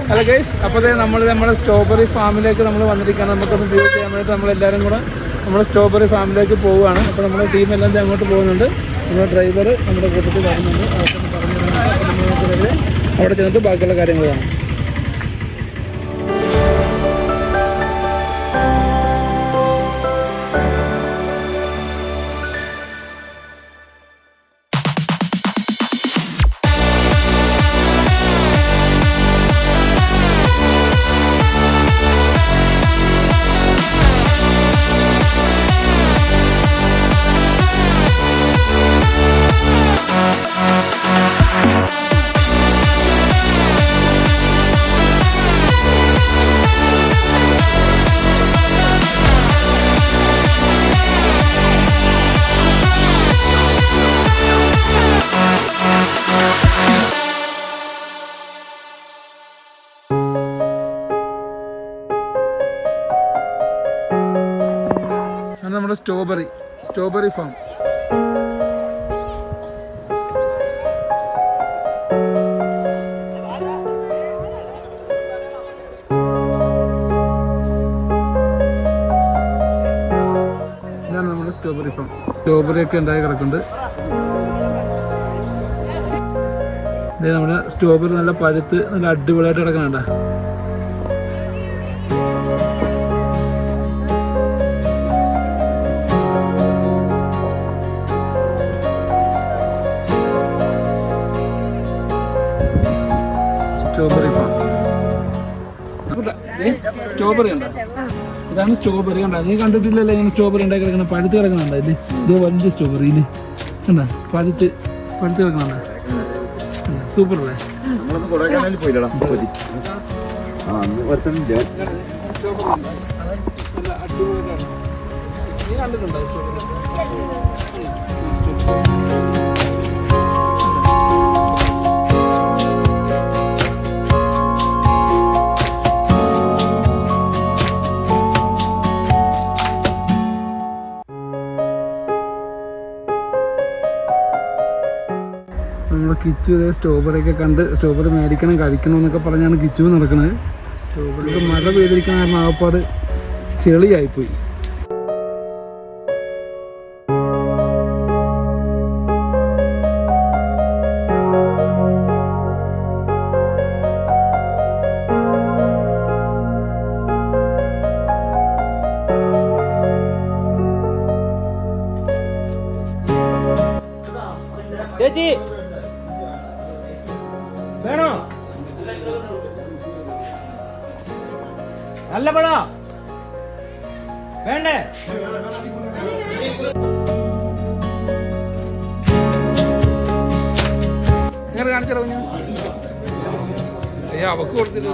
Hello guys, അപ്പോൾ നമ്മുടെ strawberry ഫാമിലേക്ക് നമ്മൾ വന്നിരിക്കുകയാണ്. നമുക്കൊന്ന് വ്യൂ ചെയ്യാൻ വേണ്ടിയിട്ട് നമ്മളെല്ലാവരും കൂടെ നമ്മുടെ സ്ട്രോബെറി ഫാമിലേക്ക് പോവുകയാണ്. അപ്പോൾ നമ്മുടെ ടീമെല്ലാം അങ്ങോട്ട് പോകുന്നുണ്ട്. നമ്മുടെ ഡ്രൈവർ നമ്മുടെ കൂട്ടത്തിൽ വരുന്നുണ്ട്. അതൊക്കെ പറഞ്ഞു തരുന്നുണ്ട്. അവിടെ ചെന്നിട്ട് ബാക്കിയുള്ള കാര്യങ്ങൾ കാണാം. നമ്മുടെ സ്ട്രോബെറി ഫാം. ഇതാണ് നമ്മുടെ സ്ട്രോബെറി ഫാം. സ്ട്രോബെറി ഒക്കെ ഉണ്ടായി കിടക്കുന്നുണ്ട്. ഇതേ നമ്മുടെ സ്ട്രോബെറി നല്ല പഴുത്ത് നല്ല അടിപൊളിയായിട്ട് കിടക്കുന്നുണ്ട്. Strawberry farm. സ്ട്രോബെറി ഉണ്ടോ? ഇതാണ് സ്ട്രോബെറി. കണ്ട, നീ കണ്ടിട്ടില്ലല്ലോ ഇങ്ങനെ സ്ട്രോബെറി ഉണ്ടാക്കി കിടക്കണം, പഴുത്ത് കിടക്കണുണ്ടോ? ഇല്ലേ, ഇത് വലിയ സ്ട്രോബെറി ഇല്ലേ, കണ്ട പഴുത്ത് കിടക്കണുണ്ടോ? സൂപ്പർ അല്ലേ? നീ കണ്ടിട്ടുണ്ടോ സ്ട്രോബെറി? നമ്മുടെ കിച്ചു സ്ട്രോബെറി ഒക്കെ കണ്ട് സ്ട്രോബെറി മേടിക്കണം കഴിക്കണം എന്നൊക്കെ പറഞ്ഞാണ് കിച്ചു നടക്കുന്നത്. സ്ട്രോബെറിക്ക് മഴ പെയ്തിരിക്കുന്ന കാരണം ആകപ്പാട് ചെളിയായിപ്പോയി. ചേച്ചി വേണോ? നല്ല പഴോ വേണ്ടേ? കാണിച്ചോ, അവക്ക് കൊടുത്തിട്ട്